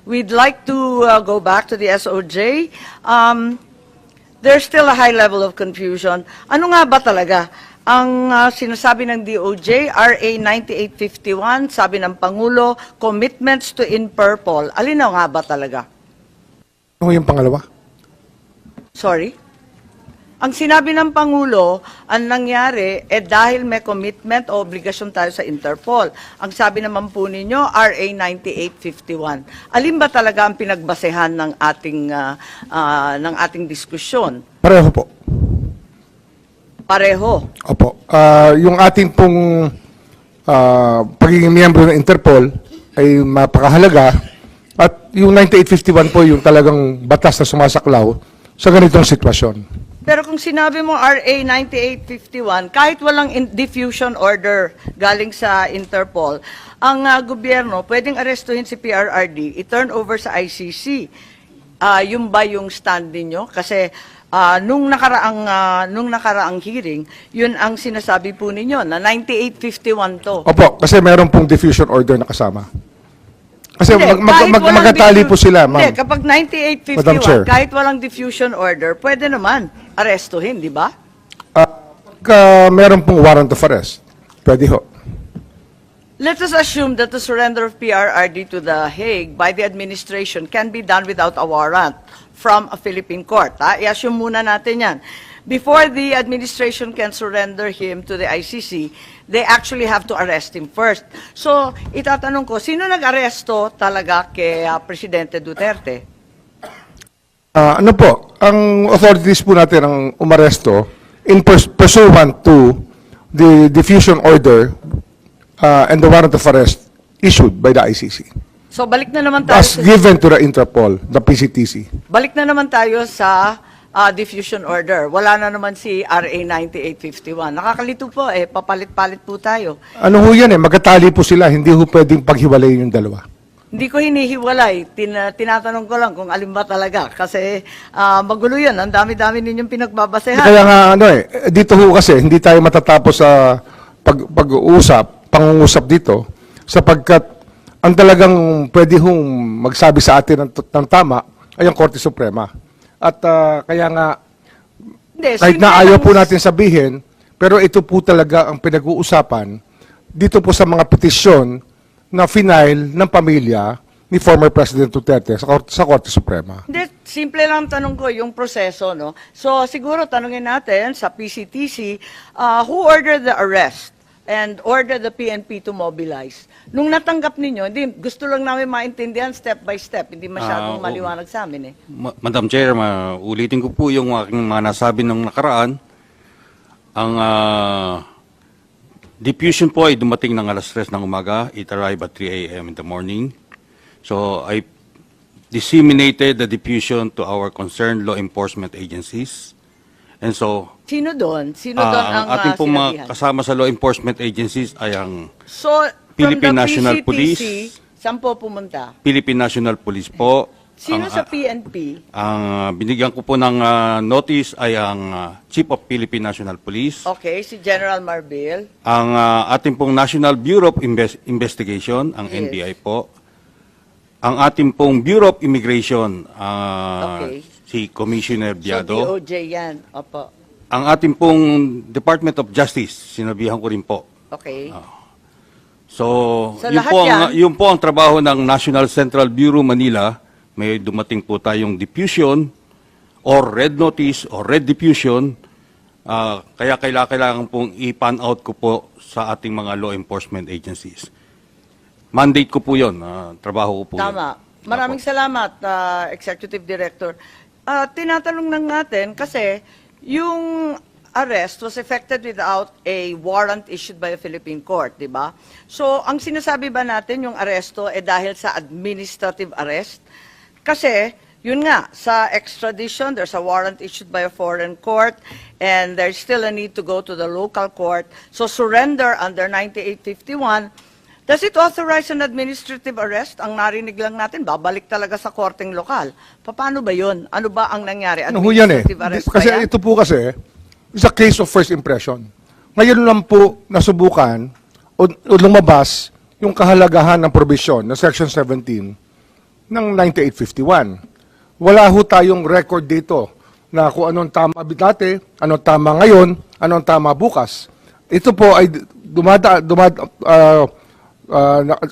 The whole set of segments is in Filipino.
we'd like to go back to the SOJ. There's still a high level of confusion. Ano nga ba talaga? Ang sinasabi ng DOJ, RA 9851, sabi ng Pangulo, commitments to Interpol. Alin na nga ba talaga? Ano yung pangalawa? Sorry? Ang sinabi ng Pangulo, ang nangyari, dahil may commitment o obligasyon tayo sa Interpol. Ang sabi naman po ninyo, RA 9851. Alin ba talaga ang pinagbasehan ng ating diskusyon? Pareho po. Pareho. Opo. Yung ating pong pagiging miyembro ng Interpol ay mapakahalaga at yung 9851 po yung talagang batas na sumasaklaw sa ganitong sitwasyon. Pero kung sinabi mo RA 9851, kahit walang diffusion order galing sa Interpol, ang gobyerno pwedeng arestuhin si PRRD, i-turn over sa ICC. Yung ba yung stand ninyo? Kasi nung nakaraang hearing, yun ang sinasabi po ninyo na 9851 to. Opo, kasi meron pong diffusion order na kasama. Kasi Hindi, kahit walang magkatali po sila, Hindi, ma'am. kapag Madam Chair. 9851, kahit walang diffusion order, pwede naman arestuhin, di ba? Pagka meron pong warrant of arrest, pwede ho. Let us assume that the surrender of PRRD to The Hague by the administration can be done without a warrant from a Philippine court. I-assume muna natin yan. Before the administration can surrender him to the ICC, they actually have to arrest him first. So, itatanong ko, sino nag-aresto talaga kay Presidente Duterte? Ano po, ang authorities po natin ang umaresto in pursuant to the diffusion order and the warrant of arrest issued by the ICC. So, balik na naman tayo As given to the Interpol, the PCTC. balik na naman tayo sa diffusion order. Wala na naman si RA 9851. Nakakalito po papalit-palit po tayo. Ano ho yan magkatali po sila, hindi ho pwedeng paghiwalayin yung dalawa. Hindi ko hinihiwalay. Tinatanong ko lang kung alin ba talaga. Kasi magulo yan. Ang dami-dami ninyong pinagbabasehan. Kaya nga dito ho kasi hindi tayo matatapos sa pangungusap dito sapagkat ang talagang pwede hong magsabi sa atin ng tama ay ang Korte Suprema. At kaya nga, Hindi, kahit simple na ayaw lang- po natin sabihin, pero ito po talaga ang pinag-uusapan dito po sa mga petisyon na final ng pamilya ni former President Duterte sa Korte Suprema. Hindi, simple lang tanong ko yung proseso, no? So, siguro tanungin natin sa PCTC, who ordered the arrest and ordered the PNP to mobilize? Nung natanggap ninyo, hindi, gusto lang namin maintindihan step by step, hindi masyadong maliwanag sa amin Madam Chair, ulitin ko po yung aking mga nasabi ng nakaraan. Ang diffusion po ay dumating ng alas 3 ng umaga. It arrived at 3 a.m. in the morning. So I disseminated the diffusion to our concerned law enforcement agencies. And so, Sino doon? Sino doon ang ang ating pong mga sinabihan? kasama sa law enforcement agencies ay ang So, Philippine from the National PCTC, Police. saan po pumunta? Philippine National Police po. Sino Ang, sa PNP? Ang binigyan ko po ng notice ay ang Chief of Philippine National Police. Okay, si General Marbil. Ang ating pong National Bureau of Investigation, ang Yes. NBI po. Ang ating pong Bureau of Immigration, Okay. si Commissioner So, Biado. DOJ yan. Opo. Ang ating pong Department of Justice, sinabihan ko rin po. Okay. So, Sa yun lahat po, yan? yun po ang trabaho ng National Central Bureau Manila. May dumating po tayong diffusion or red notice or red diffusion. Kaya kailangan pong i-pan out ko po sa ating mga law enforcement agencies. Mandate ko po yun. Trabaho ko po yun. Tama. Maraming salamat, Executive Director. Tinatanong lang natin kasi yung arrest was effected without a warrant issued by a Philippine court, di ba? So, ang sinasabi ba natin yung aresto dahil sa administrative arrest? Kasi, yun nga, sa extradition, there's a warrant issued by a foreign court and there's still a need to go to the local court. So, surrender under 9851. Does it authorize an administrative arrest? Ang narinig lang natin, babalik talaga sa korteng lokal. Paano ba yun? Ano ba ang nangyari? Ano ho yan Administrative arrest ba Kasi yan? ito po kasi, is a case of first impression. Ngayon lang po nasubukan o lumabas yung kahalagahan ng provision ng Section 17 ng 9851. Wala ho tayong record dito na kung anong tama dati, anong tama ngayon, anong tama bukas. Ito po ay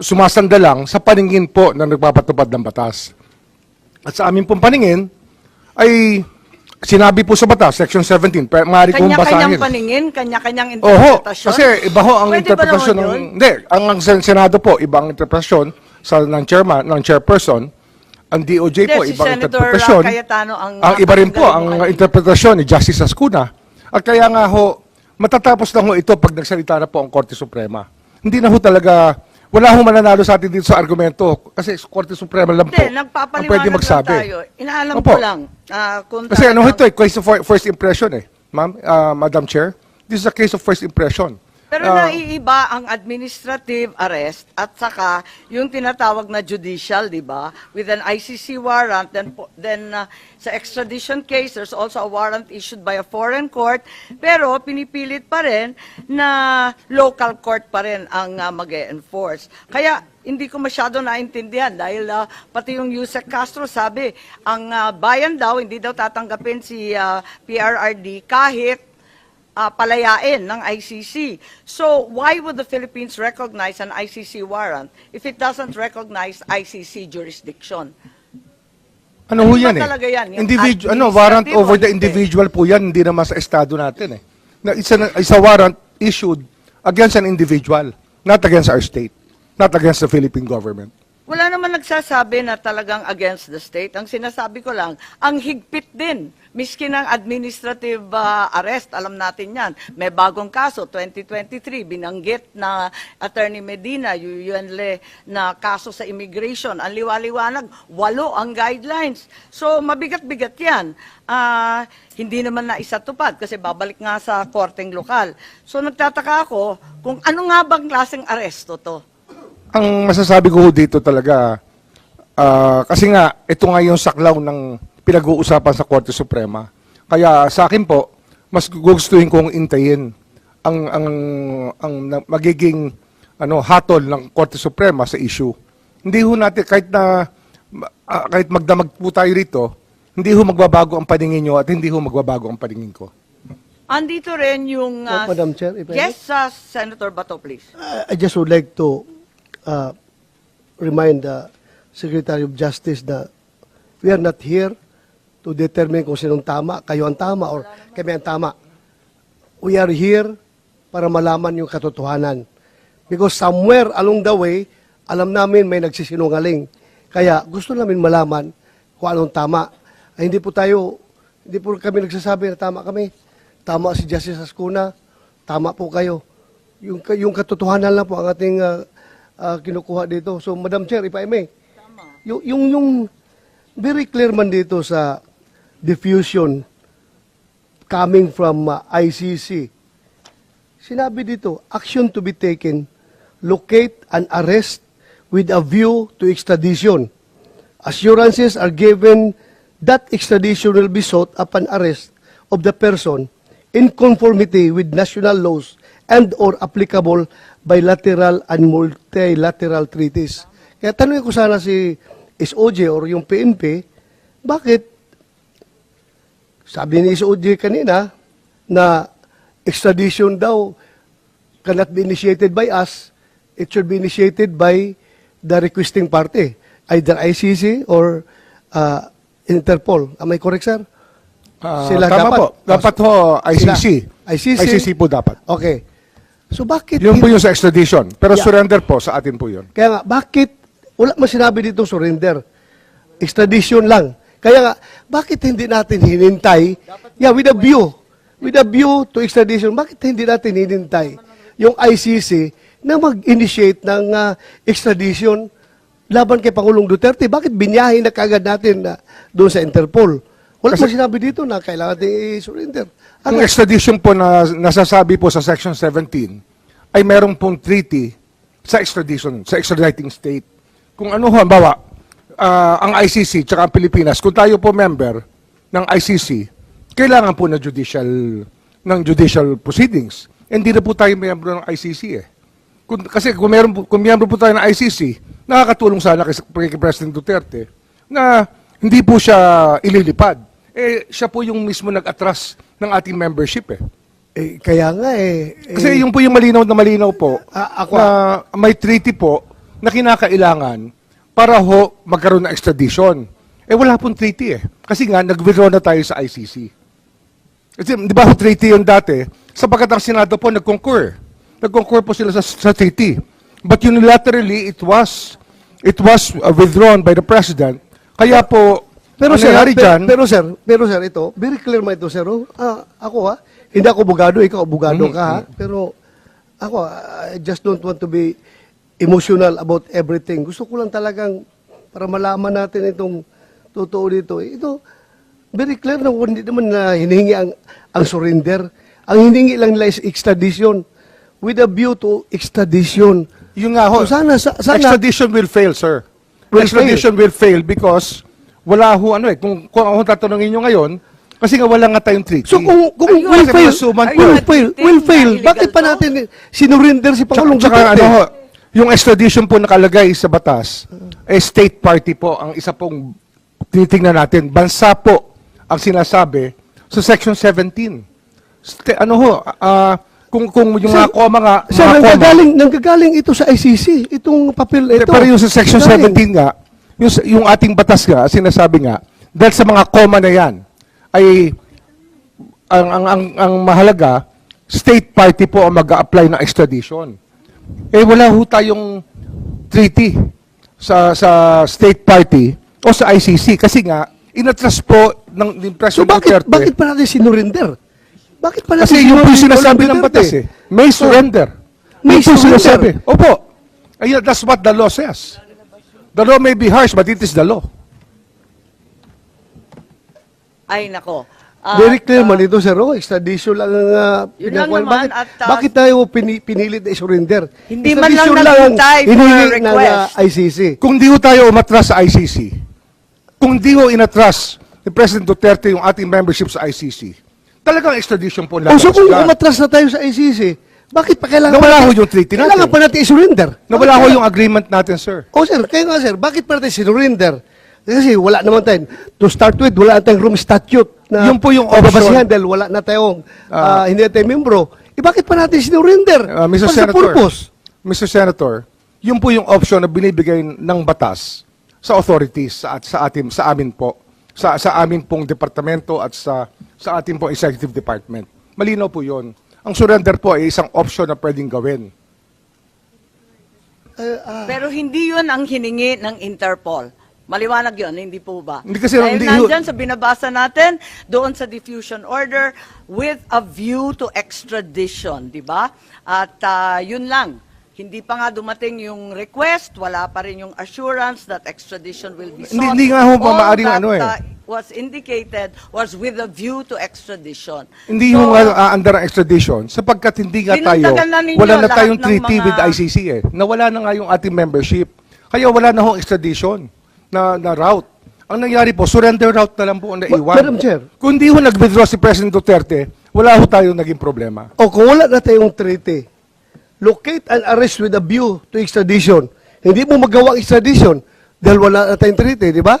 sumasanda lang sa paningin po na nagpapatupad ng batas. At sa aming pong paningin, ay sinabi po sa batas, Section 17, maaari kong basahin. Kanya-kanyang paningin, kanya-kanyang Oho, interpretasyon. kasi iba ho ang Pwede ba interpretasyon naman ng... yun? Hindi, ang Senado po, ibang interpretasyon ng chairman, ng chairperson. Ang DOJ po, Hindi, si ibang Senator interpretasyon. Cayetano ang Iba rin po, ang napakagaling mo interpretasyon ni Justice Ascuna. At kaya nga ho, matatapos na ho ito pag nagsalita na po ang Korte Suprema. Hindi na ho talaga, wala ho mananalo sa atin dito sa argumento. Kasi Korte Suprema lang po Hindi, ang nagpapaliwanag pwede lang magsabi. tayo. Inaalam Opo. ko lang. Kung Kasi ano talagang- ito eh, case of first impression eh. Ma'am, Madam Chair, this is a case of first impression. Pero naiiba ang administrative arrest at saka yung tinatawag na judicial, di ba? With an ICC warrant, then sa extradition case, there's also a warrant issued by a foreign court, pero pinipilit pa rin na local court pa rin ang mag-e-enforce. Kaya hindi ko masyado naintindihan dahil pati yung Yusek Castro sabi, ang bayan daw, hindi daw tatanggapin si PRRD kahit palayain ng ICC. So, why would the Philippines recognize an ICC warrant if it doesn't recognize ICC jurisdiction? Ano ho Ano yan ba eh? talaga yan? Yung Warrant administrative over o the hindi? individual po yan, hindi naman sa estado natin eh. Na it's a warrant issued against an individual, not against our state, not against the Philippine government. Wala naman nagsasabi na talagang against the state. Ang sinasabi ko lang, ang higpit din. Miski ng administrative arrest, alam natin yan. May bagong kaso, 2023, binanggit na Attorney Medina, Yuyuenle, na kaso sa immigration. Ang liwaliwanag, 8 ang guidelines. So, mabigat-bigat yan. Hindi naman na isatupad kasi babalik nga sa korteng lokal. So, nagtataka ako kung ano nga bang klaseng aresto to? Ang masasabi ko dito talaga, kasi nga, ito nga yung saklaw ng pinag-uusapan sa Korte Suprema. Kaya sa akin po, mas gugustuhin kong intayin ang magiging hatol ng Korte Suprema sa issue. Hindi ho natin, kahit magdamag po tayo rito, hindi ho magbabago ang paningin nyo at hindi ho magbabago ang paningin ko. Andito rin yung... Madam Chair, if I may? yes, Senator Bato, please. I just would like to remind the Secretary of Justice that we are not here to determine kung sinong tama, kayo ang tama, or kami ang tama. We are here para malaman yung katotohanan. Because somewhere along the way, alam namin may nagsisinungaling. Kaya gusto namin malaman kung anong tama. Ay, hindi po kami nagsasabi na tama kami. Tama si Justice Ascuna, tama po kayo. Yung katotohanan lang po ang ating kinukuha dito. So, Madam Chair, if I may, yung very clear man dito sa diffusion coming from ICC, sinabi dito, action to be taken, locate and arrest with a view to extradition. Assurances are given that extradition will be sought upon arrest of the person in conformity with national laws and or applicable bilateral and multilateral treaties. Kaya tanongin ko sana si SOJ or yung PNP, bakit sabi ni SOJ kanina na extradition daw cannot be initiated by us, it should be initiated by the requesting party, either ICC or Interpol. Am I correct, sir? Sila tama dapat. po. Dapat ho, ICC. Sila. ICC. ICC po dapat. Okay. So bakit Yun po yung sa extradition. Pero Yeah. surrender po, sa atin po yun. Kaya nga, bakit wala man sinabi dito surrender? Extradition lang. Kaya nga, bakit hindi natin hinintay? Yeah, with a view to extradition, bakit hindi natin hinintay yung ICC na mag-initiate ng extradition laban kay Pangulong Duterte? Bakit binyahin na kagad natin doon sa Interpol? Wala man sinabi dito na kailangan natin i-surrender. Ang extradition po na nasasabi po sa Section 17 ay merong pong treaty sa extradition, sa extraditing state. Kung ano ho, halimbawa, ang ICC tsaka ang Pilipinas, kung tayo po member ng ICC, kailangan po ng judicial proceedings. Hindi na po tayo member ng ICC eh. Kasi kung miyembro po tayo ng ICC, nakakatulong sana kay President Duterte na hindi po siya ililipad. Siya po yung mismo nag-atras ng ating membership Kaya nga Kasi yung po yung malinaw na malinaw po, ako, na may treaty po na kinakailangan para magkaroon ng extradition. Wala pong treaty Kasi nga, nag-withdraw na tayo sa ICC. Kasi, di ba treaty yun dati? Sapagkat ang Senado po nag-concur. Nag-concur po sila sa treaty. But unilaterally, it was withdrawn by the President. Kaya po, Pero ang sir, nangyari dyan, pero sir, ito, very clear mo ito, sir. Ako hindi ako abogado, ikaw abogado ka, pero ako, I just don't want to be emotional about everything. Gusto ko lang talagang, para malaman natin itong totoo dito. Ito, very clear na hindi naman na hinihingi ang surrender. Ang hinihingi lang nila is extradition with a view to extradition. yung nga ho, So, sana extradition will fail, sir. Will Extradition will fail because wala ho kung ako tatanungin nyo ngayon, kasi nga wala nga tayong treaty. So kung Are you will kasi fail, masuman po. will fail, Illegal bakit pa to? natin sinurinder si Pangulong Tsaka Duterte? yung extradition po nakalagay sa batas, state party po ang isa pong tinitingnan natin. Bansa po ang sinasabi sa Section 17. Kung yung Sir, mga koma nga, Sir, mga koma, nanggagaling ito sa ICC, itong papel ito. pero yung sa Section Galing. 17 nga, yung ating batas nga, sinasabi nga, dahil sa mga koma na yan, ay ang mahalaga, state party po ang mag-a-apply ng extradition. Wala ho tayong treaty sa state party o sa ICC kasi nga, inatras po ng So President Duterte. bakit pa natin sinurinder? Bakit pa natin Kasi yung po yung sinasabi ng Duterte? batas May surrender. May Yun po surrender. sinasabi. Opo. Ayun, that's what the law says. The law may be harsh, but it is the law. Ay, nako. Very clear man ito, sir. Extradition lang ang Yun lang pinakuha. naman, Bakit tayo pinilit na surrender? Hindi man lang Extradition naghintay for a hinihingi ng request. ICC. Kung di ho tayo umatras sa ICC, kung di ho inatras ni President Duterte yung ating membership sa ICC, talagang extradition po lang. So kung umatras na tayo sa ICC, bakit pa kailangan Nawala pa ho yung treaty natin. Kailangan pa natin i-surrender. Nawala ho Bakit yung agreement natin, sir. sir, kaya nga sir, bakit pa natin sinurinder? Kasi wala naman tayo. To start with, wala na tayong room statute na Yun po yung option. babasihan dahil wala na tayong, hindi na tayong membro. Bakit pa natin sinurinder? Mr. Para sa Senator, purpose. Mr. Senator, yun po yung option na binibigay ng batas sa authorities, sa amin po, sa amin pong departamento at sa ating pong executive department. Malinaw po yun. Ang surrender po ay isang option na pwedeng gawin. Pero hindi yun ang hiningi ng Interpol. Maliwanag yun, hindi po ba? Hindi kasi- Dahil hindi- nandyan sa binabasa natin, doon sa diffusion order, with a view to extradition, di ba? At yun lang. Hindi pa nga dumating yung request, wala pa rin yung assurance that extradition will be sought. Hindi nga ho ba All maaaring that, was indicated was with a view to extradition. Hindi So, yung under ang extradition sapagkat hindi nga tayo, Dinagdagan na ninyo wala na lahat tayong ng treaty mga- with ICC Nawala na nga yung ating membership. Kaya wala na hong extradition na route. Ang nangyari po, surrender route na lang po ang naiwan. Madam Chair. Kung di ho nag-withdraw si President Duterte, wala ho tayong naging problema. O kung wala na tayong treaty, locate and arrest with a view to extradition. Hindi mo magawa ang extradition dahil wala na tayong treaty, di ba?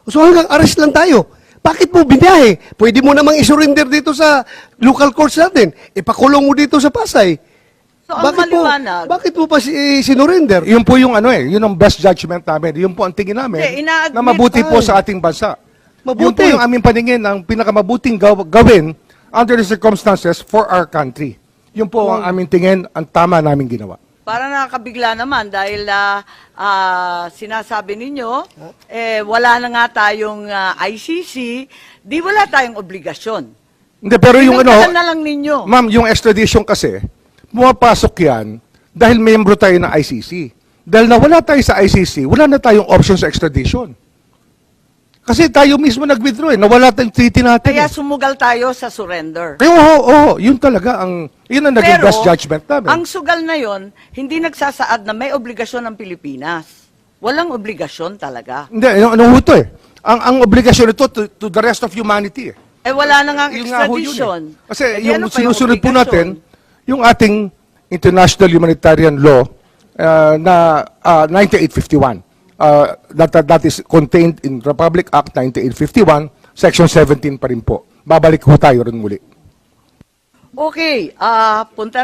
So hanggang arrest lang tayo. Bakit mo binahe? Pwede mo namang isurrender dito sa local courts natin. Ipakulong mo dito sa Pasay. So, ang maliwanag- bakit mo pa sinurrender? Yun po yung yun ang best judgment namin. Yun po ang tingin namin Hindi, ina-admit- na mabuti po Ay. sa ating bansa. Mabuti. Yun po yung aming paningin ang pinakamabuting gawin under the circumstances for our country. Yun po ang aming tingin, ang tama namin ginawa. Para nakakabigla naman dahil sinasabi ninyo, wala na nga tayong ICC, di wala tayong obligasyon. Hindi, pero yung Dinagdagan na lang ninyo. ma'am, yung extradition kasi, pumapasok yan dahil membro tayo ng ICC. Dahil nawala tayo sa ICC, wala na tayong option sa extradition. Kasi tayo mismo nag-withdraw Nawala tayong treaty natin. Kaya sumugal tayo sa surrender. Oo, yun talaga yun ang naging Pero, best judgment namin. ang sugal na yon, hindi nagsasaad na may obligasyon ng Pilipinas. Walang obligasyon talaga. Hindi, ano ito Ang obligasyon ito to the rest of humanity Wala na nga ang Yun nga ho yun extradition. Kasi Eh, di yung ano pa sinusunod po obligasyon? natin, yung ating international humanitarian law na 9851. That is contained in Republic Act 9851, Section 17 pa rin po. Babalik ho tayo rin muli. Okay, punta